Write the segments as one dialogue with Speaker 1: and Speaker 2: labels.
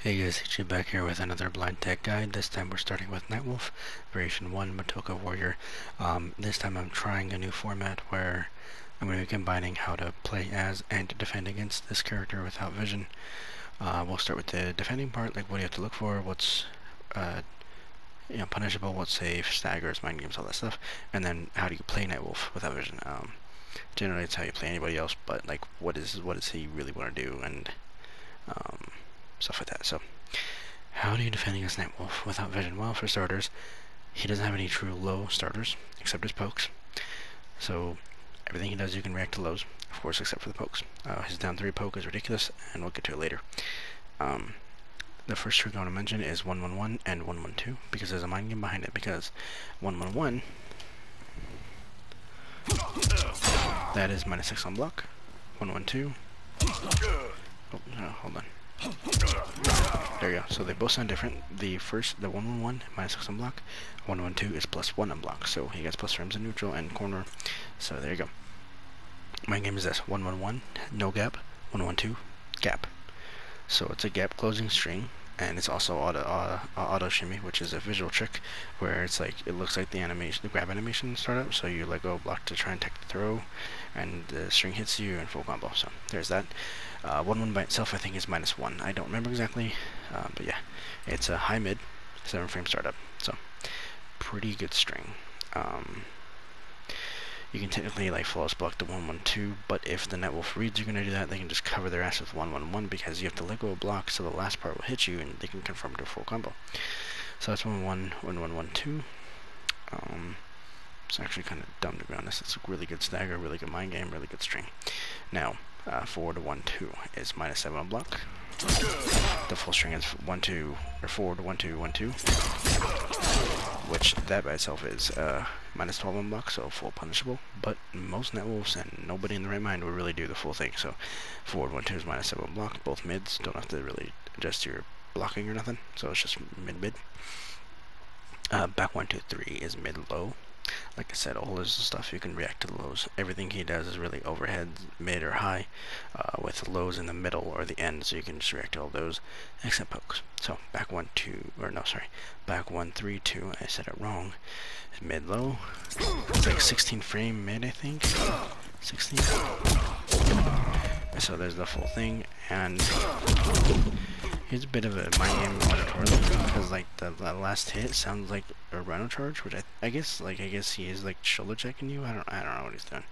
Speaker 1: Hey guys, HG back here with another blind tech guide. This time we're starting with Nightwolf, Variation 1, Matoka Warrior. This time I'm trying a new format where I'm going to be combining how to play as and to defend against this character without vision. We'll start with the defending part, like what do you have to look for, what's punishable, what's safe, staggers, mind games, all that stuff, and then how do you play Nightwolf without vision. Generally it's how you play anybody else, but like what does he really want to do, and stuff like that. So, how do you defend against Nightwolf without vision? Well, for starters, he doesn't have any true low starters, except his pokes. So, everything he does you can react to lows, of course, except for the pokes. His down 3 poke is ridiculous, and we'll get to it later. The first trick I want to mention is 111 and 112, because there's a mind game behind it, because 111, that is -6 on block. 112, oh, no, hold on. There you go. So they both sound different. The 111, -6 on block. 112 is +1 on block. So he gets plus frames in neutral and corner. So there you go. My game is this: 111, no gap. 112, gap. So it's a gap closing string, and it's also auto shimmy, which is a visual trick where it's like it looks like the grab animation startup. So you let go of block to try and tech the throw, and the string hits you in full combo. So there's that. 1-1 by itself I think is -1. I don't remember exactly, but yeah, it's a high mid 7 frame startup. So pretty good string. You can technically like flawless block the 112, but if the Nightwolf reads you're gonna do that, they can just cover their ass with 111 because you have to let go of block so the last part will hit you and they can confirm to a full combo. So that's 1-1, 1-1-1-2. It's actually kind of dumb to be honest. It's a really good stagger, really good mind game, really good string. Now, 4-1-2 is -7 on block. The full string is 1-2 or 4-1-2-1-2, which that by itself is -12 on block, so full punishable. But most Nightwolves and nobody in the right mind would really do the full thing. So 4-1-2 is -7 on block. Both mids don't have to really adjust your blocking or nothing, so it's just mid. Back 1-2-3 is mid-low. Like I said, all this stuff you can react to the lows. Everything he does is really overhead, mid or high, with lows in the middle or the end, so you can just react to all those except pokes. So back 1-3-2. I said it wrong. Mid low. It's like 16 frame mid, I think. 16. So there's the full thing, and here's a bit of a mind game auditorially, because like the last hit sounds like a rhino charge, which I guess he is like shoulder checking you. I don't know what he's doing,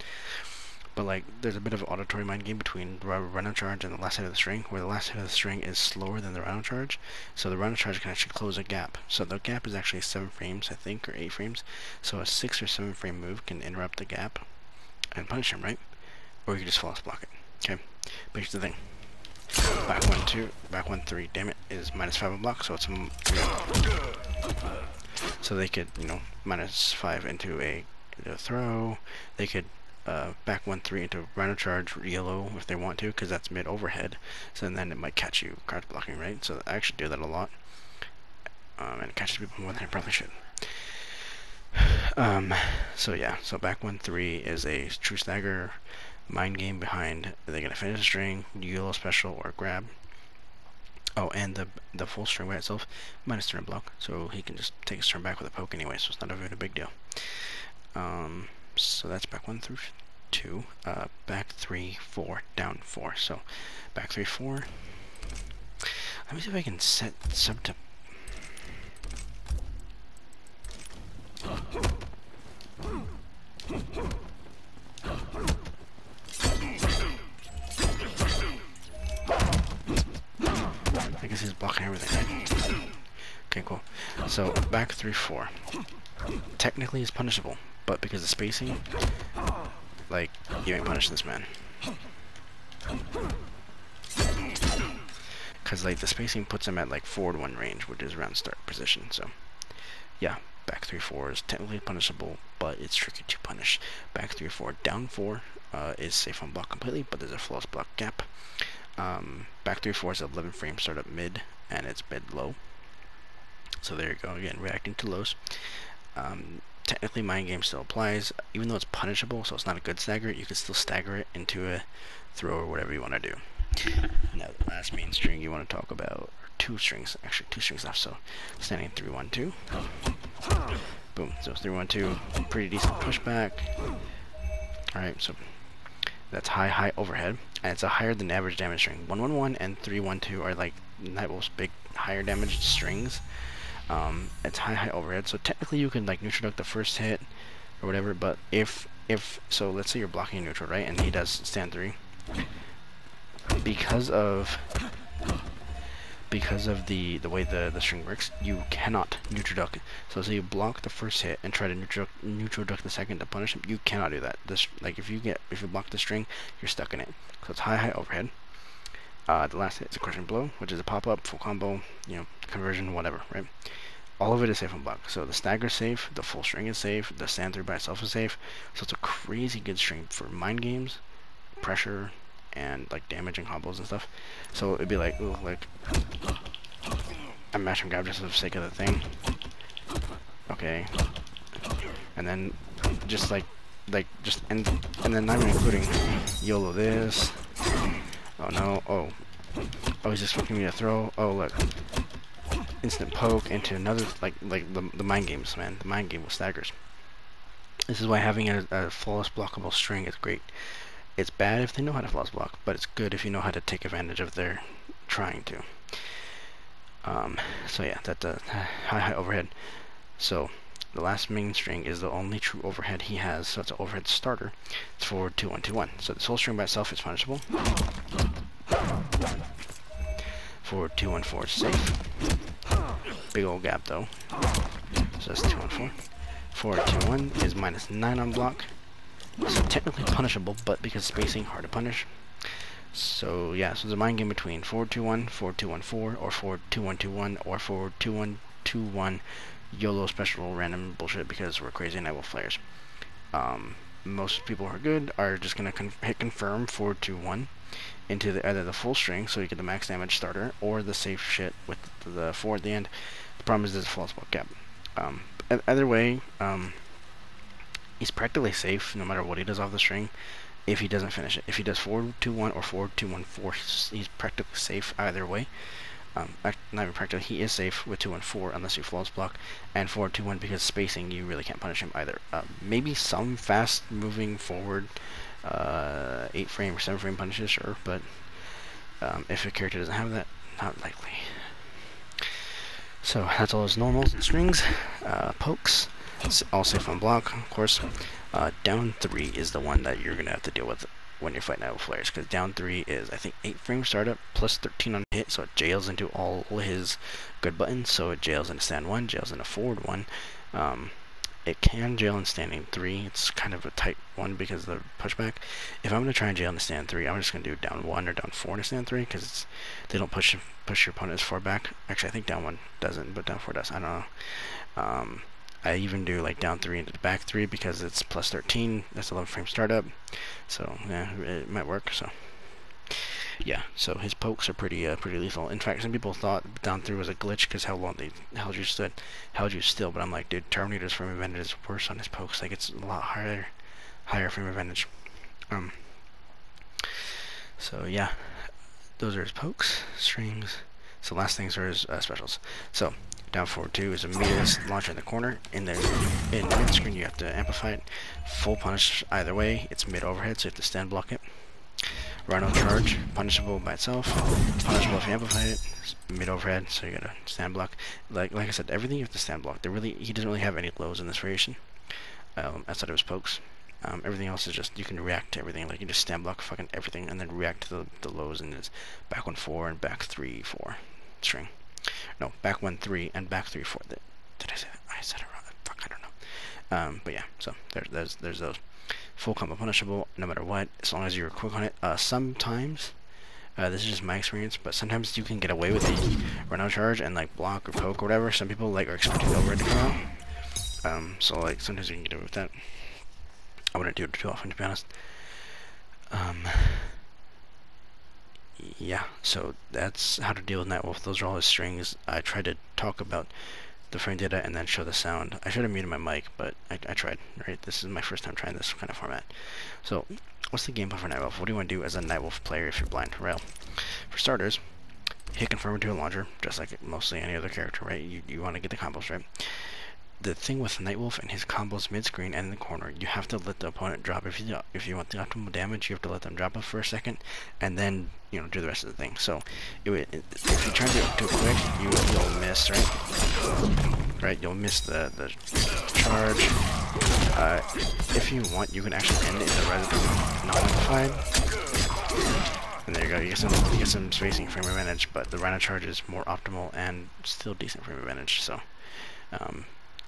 Speaker 1: but like there's a bit of auditory mind game between the rhino charge and the last hit of the string, where the last hit of the string is slower than the rhino charge, so the rhino charge can actually close a gap. So the gap is actually 7 frames, I think, or 8 frames. So a 6 or 7 frame move can interrupt the gap and punish him, right? Or you can just flawless block it. Okay, but here's the thing. Back 1-3, damn it, is -5 on block, so it's so they could, -5 into a throw. They could back 1-3 into rhino charge yellow if they want to, because that's mid overhead. So then it might catch you crouch blocking, right? So I actually do that a lot, and it catches people more than it probably should. So yeah, so back 1-3 is a true stagger mind game behind they're gonna finish a string, yellow special or grab. Oh, and the full string by itself -turn block, so he can just take his turn back with a poke anyway, so it's not a very big deal. So that's back 1-2. Back 3-4, down 4. So back 3-4. Let me see if I can set sub to. I guess he's blocking everything, right? Okay, cool. So, back 3-4. Technically is punishable, but because of spacing, like, you ain't punish this man. Because, like, the spacing puts him at, like, 4-1 range, which is around start position, so. Yeah, back 3-4 is technically punishable, but it's tricky to punish. Back 3-4, down 4 is safe on block completely, but there's a flawless block gap. Back 3-4 is 11 frame startup mid, and it's mid low. So there you go, again, reacting to lows. Technically mind game still applies, even though it's punishable, so it's not a good stagger, you can still stagger it into a throw or whatever you want to do. Now the last main string you want to talk about, two strings, actually 2 strings left. So standing 3 1 2. Boom. So 3 1 2, pretty decent pushback. All right, so that's high overhead, and it's a higher than average damage string. 1 1 1 and 3 1 2 are like Nightwolf's big higher damage strings. It's high overhead, so technically you can like neutral duck the first hit or whatever. But if so, let's say you're blocking neutral, right, and he does stand 3. Because of the way the string works, you cannot neutral duck. So say you block the first hit and try to neutral duck the second to punish him, you cannot do that. This, like, if you block the string, you're stuck in it. So it's high overhead. The last hit is a crushing blow, which is a pop-up, full combo, you know, conversion, whatever, right? All of it is safe on block. So the stagger's safe, the full string is safe, the stand 3 by itself is safe. So it's a crazy good string for mind games, pressure, and like damaging combos and stuff. So it'd be like, ooh, like I'm mash and grab just for the sake of the thing. Okay. And then just and then not even including YOLO this. Oh no, oh he's just fucking me to throw. Oh look. Instant poke into another, like the mind games, man. The mind game with staggers. This is why having a flawless blockable string is great. It's bad if they know how to flawless block, but it's good if you know how to take advantage of their trying to. So yeah, that's a high overhead. So the last main string is the only true overhead he has, so it's an overhead starter. It's forward 2 1 2 1. So this whole string by itself is punishable. Forward 2 1 4 is safe. Big old gap though. So that's 2 1 4. Forward 2 1 is -9 on block. So technically punishable, but because spacing, hard to punish. So yeah, so there's a mind game between forward 2 1, forward 2 1 4, or forward 2 1 2 1, or forward 2 1 2 1 YOLO special random bullshit because we're crazy Nightwolf players. Most people who are good are just gonna hit confirm forward 2 1 into either the full string, so you get the max damage starter, or the safe shit with the 4 at the end. The problem is there's a flawless block gap. Either way, he's practically safe no matter what he does off the string if he doesn't finish it. If he does forward 2 1 or forward 2 1 4, he's practically safe either way. Not even practically, he is safe with 2 1 4 unless you flawless block, and forward 2 1 because spacing, you really can't punish him either. Maybe some fast moving forward 8 frame or 7 frame punishes, sure, but if a character doesn't have that, not likely. So that's all his normals and strings. Pokes, it's all safe on block, of course. Down 3 is the one that you're gonna have to deal with when you're fighting Nightwolf players, because down 3 is, I think, 8 frame startup plus 13 on hit, so it jails into all his good buttons. So it jails into stand 1, jails into forward 1. It can jail in standing 3. It's kind of a tight one because of the pushback. If I'm going to try and jail in the stand 3, I'm just going to do down 1 or down 4 in a stand 3, because they don't push your opponent as far back. Actually, I think down 1 doesn't, but down 4 does. I don't know. I even do like down 3 into the back 3 because it's plus 13. That's 11 frame startup. So yeah, it might work. So yeah, so his pokes are pretty lethal. In fact, some people thought down 3 was a glitch because how long they held you still. But I'm like, dude, Terminator's frame advantage is worse on his pokes. Like, it's a lot higher frame advantage. So yeah, those are his pokes, strings. So last things are his specials. So down forward 2 is a meatless launcher in the corner. In mid screen, you have to amplify it. Full punish either way. It's mid overhead, so you have to stand block it. Rhino charge, punishable by itself. Punishable if you amplify it. Mid overhead, so you gotta stand block. Like I said, everything you have to stand block. He doesn't really have any lows in this variation, outside of his pokes. Everything else is just, you can react to everything. Like, you just stand block fucking everything, and then react to the lows in his back 1 4 and back 3 4 string. No, back 1 3 and back 3 4. Did I say that? I said it wrong. Fuck, I don't know. But yeah, so there's those. Full combo punishable no matter what, as long as you're quick on it. Sometimes, this is just my experience, but sometimes you can get away with the run out charge and like block or poke or whatever. Some people like are expecting the overhead to come out. So like sometimes you can get away with that. I wouldn't do it too often, to be honest. Yeah, so that's how to deal with Nightwolf. Those are all his strings. I tried to talk about the frame data and then show the sound. I should have muted my mic, but I tried, right? This is my first time trying this kind of format. So, what's the game plan for Nightwolf? What do you want to do as a Nightwolf player if you're blind? Well, for starters, hit confirm into a launcher, just like mostly any other character, right? You want to get the combos, right? The thing with Nightwolf and his combos mid-screen and in the corner, you have to let the opponent drop. If you want the optimal damage, you have to let them drop it for a second, and then do the rest of the thing. So if you try to do it too quick, you'll miss, right? Right, you'll miss the charge. If you want, you can actually end it in the res non-amplified. And there you go, you get some spacing frame advantage, but the Rhino charge is more optimal and still decent frame advantage. So,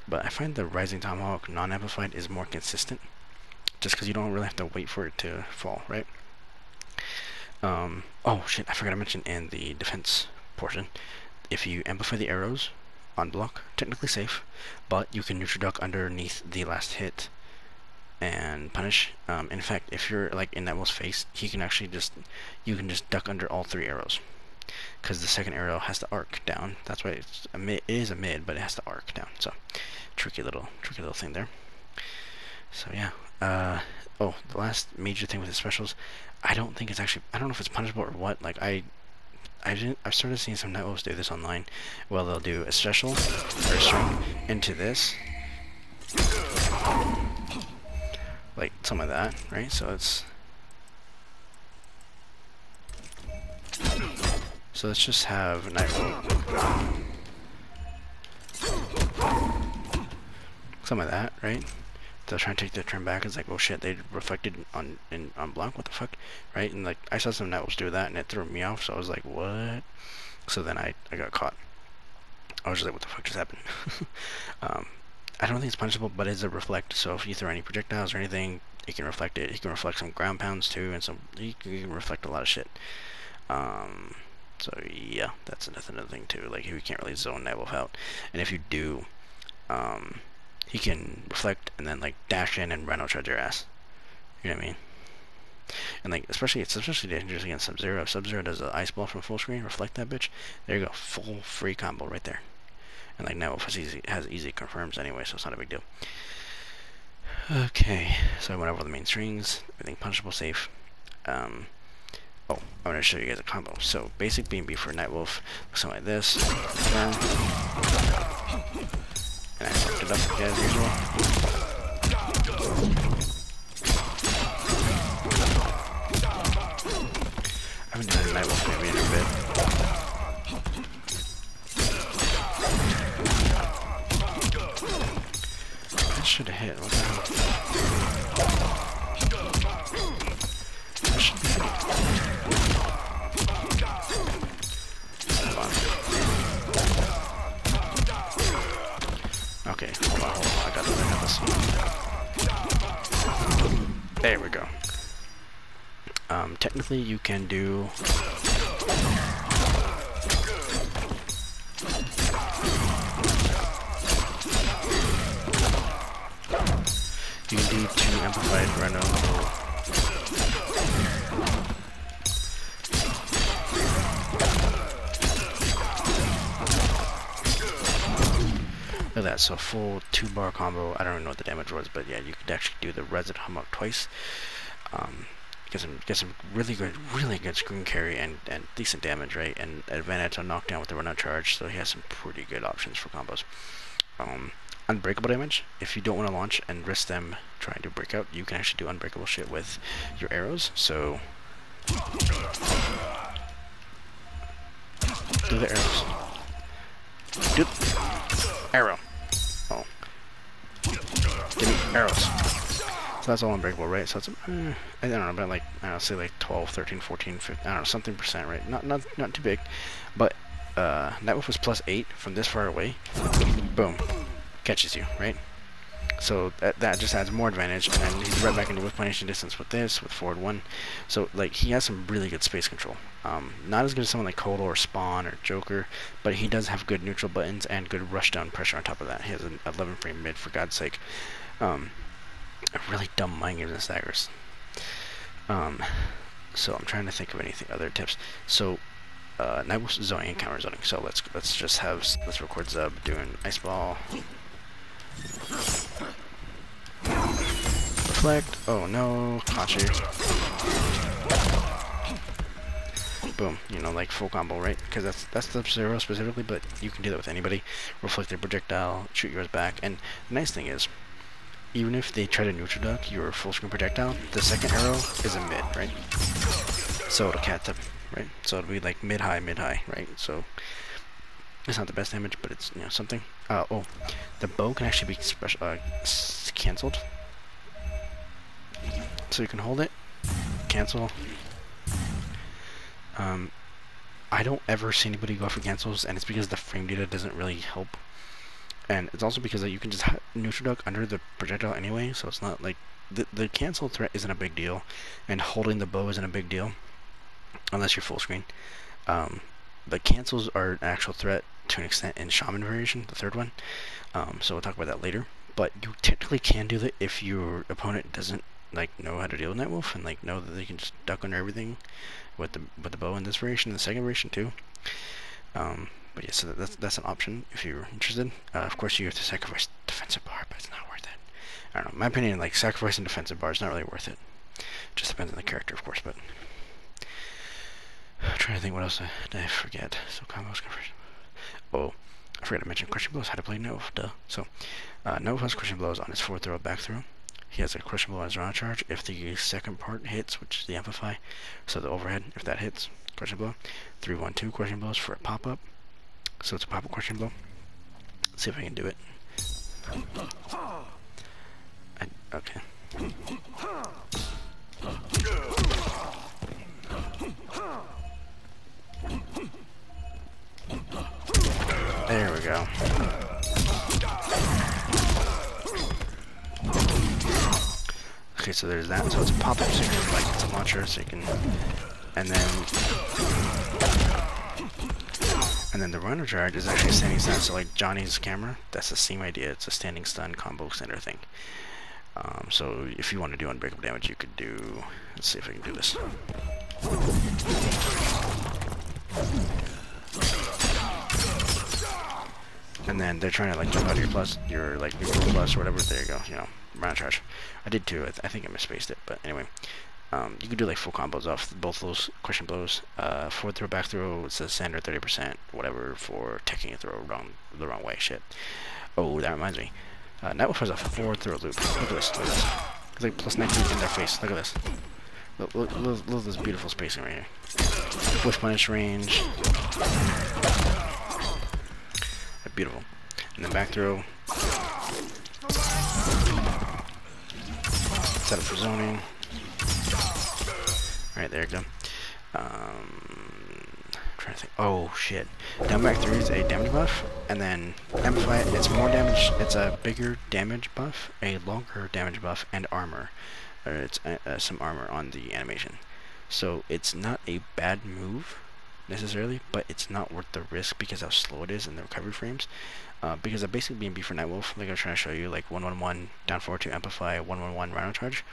Speaker 1: but I find the Rising Tomahawk non-amplified is more consistent, just because you don't really have to wait for it to fall, right? Oh shit, I forgot to mention in the defense portion, if you amplify the arrows on block, technically safe, but you can neutral duck underneath the last hit and punish. In fact, if you're like in Nightwolf's face, you can just duck under all 3 arrows, because the second arrow has to arc down. That's why it's a mid. It is a mid, but it has to arc down. So tricky little thing there. So yeah. Oh, the last major thing with the specials, I don't know if it's punishable or what. Like I've started seeing some Nightwolves do this online. Well, they'll do a special or a string into this, like something like that, right? So let's just have Nightwolf, something like that, right? They'll try and take their turn back. It's like, oh shit, they reflected on block, what the fuck, right? And like I saw some Nightwolves do that, and it threw me off. So I was like, what? So then I got caught. I was just like, what the fuck just happened? I don't think it's punishable, but it's a reflect. So if you throw any projectiles or anything, it can reflect it. He can reflect some ground pounds too, and he can reflect a lot of shit. So yeah, that's another thing too. Like you can't really zone Nightwolf out, and if you do, he can reflect and then like dash in and Rhino charge your ass. You know what I mean? And like it's especially dangerous against Sub-Zero. If Sub-Zero does an ice ball from full screen, reflect that bitch. There you go, full free combo right there. And like Nightwolf has easy confirms anyway, so it's not a big deal. Okay, so I went over the main strings, everything punishable, safe. Oh, I'm going to show you guys a combo. So basic B&B for Nightwolf looks something like this. Turn. And I fucked it up as usual. I haven't done a Nightwolf maybe in a bit. That should have hit. What the hell? That should be hitting. Hold on. Okay, hold on. I got this. There we go. Technically you can do two amplified Rhino. Look at that, so full 2-bar combo. I don't even know what the damage was, but yeah, you could actually do the Resident Hummock twice. Get some really good screen carry and decent damage, right? And advantage on knockdown with the run-out charge, so he has some pretty good options for combos. Unbreakable damage, if you don't want to launch and risk them trying to break out, you can actually do unbreakable shit with your arrows. So do the arrows. Do arrow. Oh, give me arrows. So that's all unbreakable, right? So it's I don't know, about like say like 12, 13, 14, 15, I don't know, something percent, right? Not too big, but Nightwolf was +8 from this far away. Boom, catches you, right? So that just adds more advantage, and then he's right back into whip-punishing distance with this, with forward 1. So like he has some really good space control. Not as good as someone like Kodo or Spawn or Joker, but he does have good neutral buttons and good rushdown pressure on top of that. He has an 11 frame mid, for God's sake. A really dumb mind games and staggers. So I'm trying to think of anything other tips. So Nightwolf's zoning and counter zoning. So let's record Zub doing ice ball. Reflect. Oh no, caught you. boom, you know, like full combo, right? Because that's the Zero specifically, but you can do that with anybody. Reflect their projectile, shoot yours back, and the nice thing is, even if they try to neutral duck your full screen projectile, the second arrow is a mid, right? So it'll cat tip, right? So it'll be like mid high, right? So it's not the best damage, but it's, you know, something. Oh, the bow can actually be cancelled. So you can hold it, cancel. I don't ever see anybody go for cancels, and it's because the frame data doesn't really help. And it's also because you can just neutral duck under the projectile anyway, so it's not like the cancel threat isn't a big deal, and holding the bow isn't a big deal unless you're full screen. But cancels are an actual threat to an extent in Shaman variation, the third one. So we'll talk about that later. But you technically can do that if your opponent doesn't like know how to deal with Nightwolf and like know that they can just duck under everything with the bow in this variation, and the second variation too. But yeah, so that's an option if you're interested. Of course, you have to sacrifice defensive bar, but it's not worth it. I don't know. In my opinion, like sacrificing defensive bar is not really worth it. Just depends on the character, of course. But I'm trying to think what else did I forget. So combos conversion. Oh, I forgot to mention crushing blows. How to play Nightwolf, duh. So Nightwolf has crushing blows on his forward throw, back throw. He has a crushing blow on his round charge if the second part hits, which is the amplify. So the overhead, if that hits, crushing blow. 3-1-2 crushing blows for a pop up. So it's a pop-up crushing blow. Let's see if I can do it. Okay. There we go. Okay, so there's that. So it's a pop-up, so you can, like, it's a launcher, so you can, and then the runner charge is actually a standing stun. So like Johnny's camera, that's the same idea. It's a standing stun combo extender thing. So if you want to do unbreakable damage, you could do. Let's see if I can do this. And then they're trying to like jump out of your plus, your like neutral plus or whatever. There you go. You know, runner charge. I did too. I think I misspaced it, but anyway. You can do like full combos off both those crushing blows. Forward throw, back throw, it's a standard 30%, whatever, for taking a throw the wrong way. Shit. Oh, that reminds me. Nightwolf has a forward throw loop. Look at this. Look at this. It's like plus 19 in their face. Look at this. Look at this beautiful spacing right here. With punish range. Beautiful. And then back throw. Set up for zoning. Alright, there you go. Trying to think. Oh shit. Down back 3 is a damage buff, and then amplify it. It's more damage. It's a bigger damage buff, a longer damage buff, and armor. Or it's some armor on the animation. So it's not a bad move necessarily, but it's not worth the risk because how slow it is in the recovery frames. Because a basic BNB for Nightwolf, like I was trying to show you, like 1-1-1 down forward to amplify, 1-1-1 rhino charge.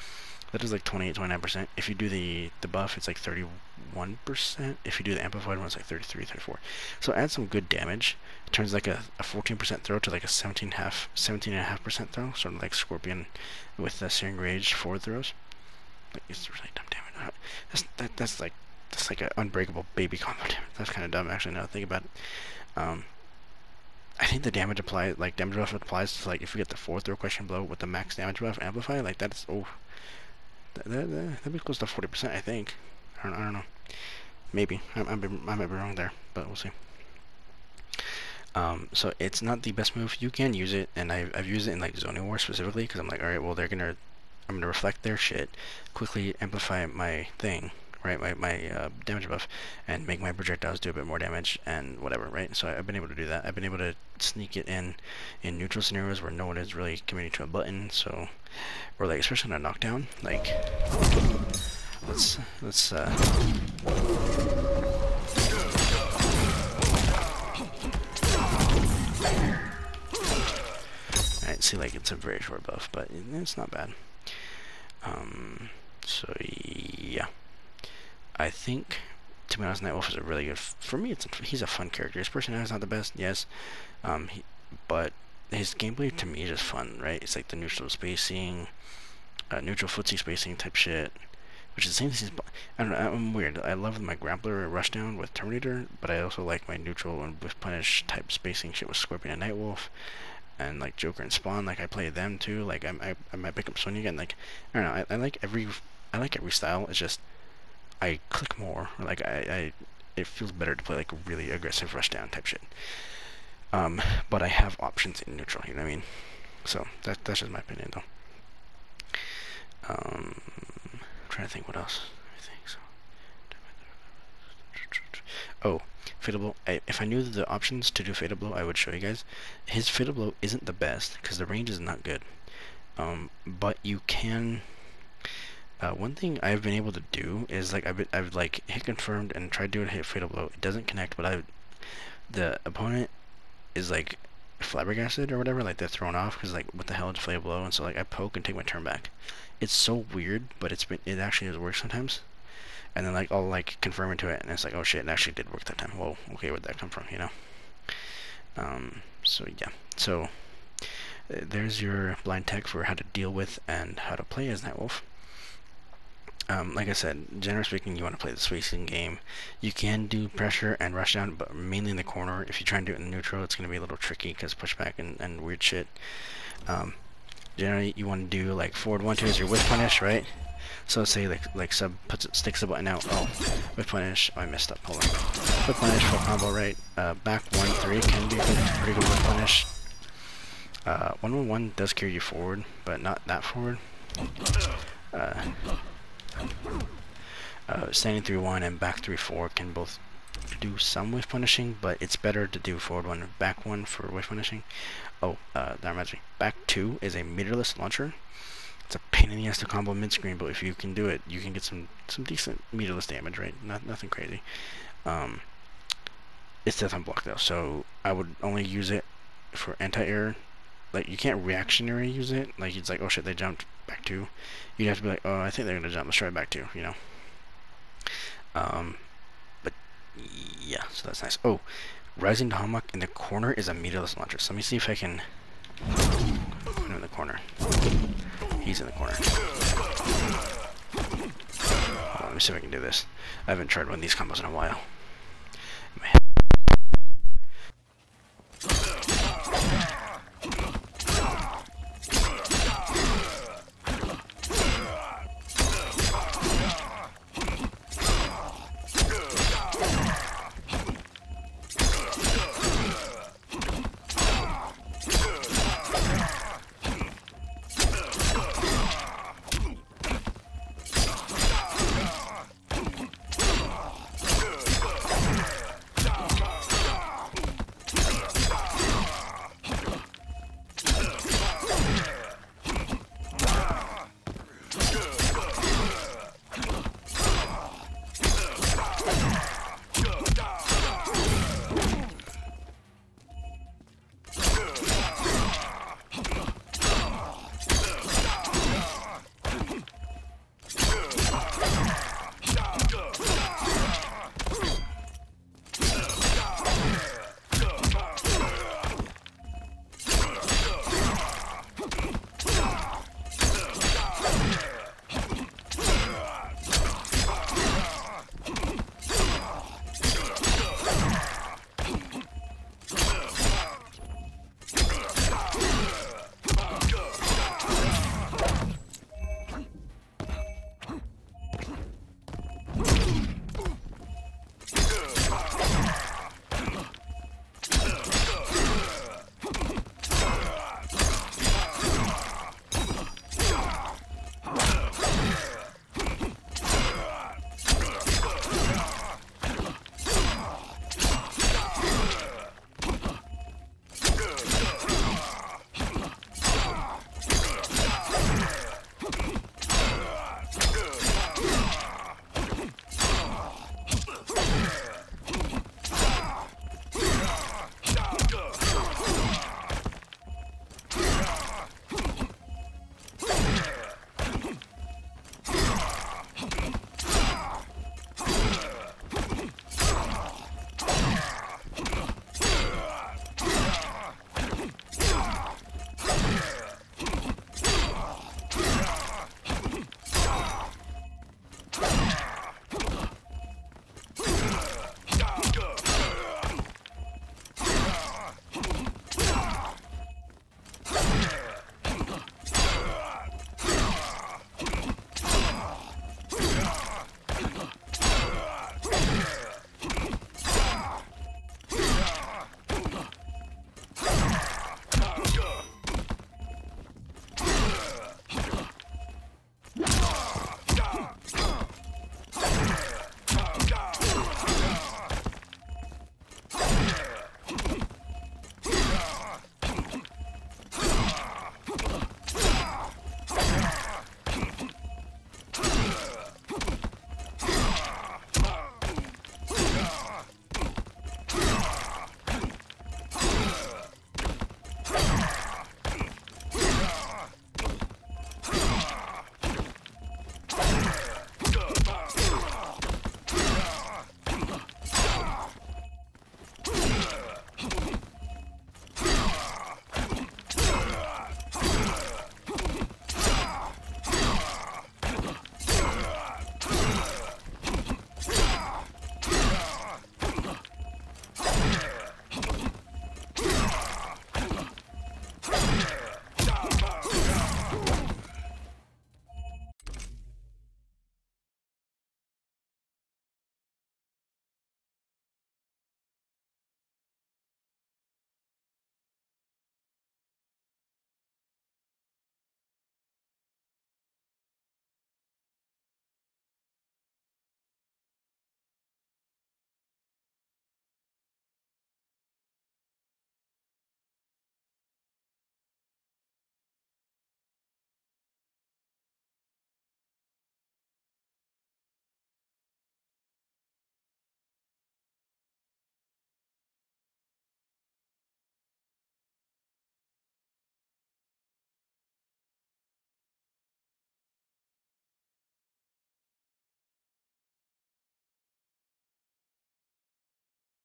Speaker 1: That is like 28-29%. If you do the buff, it's like 31%. If you do the amplified one, it's like 33-34. So add some good damage. It turns like a 14% throw to like a 17.5% throw, sort of like Scorpion with the Searing Rage forward throws. Like, it's really dumb damage. That's like an unbreakable baby combo damage. That's kind of dumb actually now that I think about it. I think the damage buff applies to like if you get the fourth throw question blow with the max damage buff amplify, like that's that'd be close to 40%, I think. I don't know. Maybe I might be wrong there, but we'll see. So it's not the best move. You can use it, and I've used it in like Zoning War specifically because I'm like, all right, well I'm gonna reflect their shit, quickly amplify my thing, right, my damage buff, and make my projectiles do a bit more damage and whatever, right? So I've been able to do that. I've been able to sneak it in neutral scenarios where no one is really committing to a button. So, or like especially on a knockdown, like let's Alright, see, like it's a very short buff, but it's not bad. So yeah, I think, to be honest, Nightwolf is a really good. For me, he's a fun character. His personality is not the best, yes, but his gameplay to me is just fun, right? It's like the neutral spacing, neutral footsie spacing type shit. which is the same thing as, I don't know, I'm weird. I love my grappler rushdown with Terminator, but I also like my neutral and with punish type spacing shit with Scorpion and Nightwolf, and like Joker and Spawn. Like I play them too. Like I might pick up Sonya again. Like I don't know. I like every style. It's just I click more. Like it feels better to play like really aggressive rushdown type shit. But I have options in neutral. You know what I mean? So that's just my opinion though. I'm trying to think what else. I think so. Oh, Fatal Blow. If I knew the options to do Fatal Blow, I would show you guys. His Fatal Blow isn't the best because the range is not good. But you can. One thing I've been able to do is like I've like hit confirmed and tried doing a hit Fatal Blow. It doesn't connect, but the opponent is like flabbergasted or whatever, like they're thrown off because like what the hell is Fatal Blow, and so like I poke and take my turn back. It's so weird, but it actually does work sometimes. And then like I'll like confirm into it, and it's like, oh shit, it actually did work that time. Whoa, okay, where'd that come from, you know? So yeah, so there's your blind tech for how to deal with and how to play as Nightwolf. Like I said, generally speaking, you want to play the spacing game. You can do pressure and rush down, but mainly in the corner. If you try and do it in neutral, it's going to be a little tricky because pushback and weird shit. Generally, you want to do like forward 1-2 as your whiff punish, right? So let's say like sub sticks the button out. Oh, whiff punish. Oh, I messed up. Hold on. Whiff punish full combo, right? Back 1-3 can be a pretty good whiff punish. 1-1-1 does carry you forward, but not that forward. Standing 3-1 and back 3-4 can both do some whiff punishing, but it's better to do forward 1 and back 1 for whiff punishing. Oh, that reminds me. Back 2 is a meterless launcher. It's a pain in the ass to combo mid screen, but if you can do it, you can get some decent meterless damage, right? Nothing crazy. It's death on block though, so I would only use it for anti-air. Like you can't reactionary use it. Like it's like, oh shit, they jumped back 2. You'd have to be like, oh, I think they're gonna jump. Let's try back 2. You know. But yeah, so that's nice. Oh, Rising Tomahawk in the corner is a meterless launcher. So let me see if I can put him in the corner. He's in the corner. Let me see if I can do this. I haven't tried one of these combos in a while.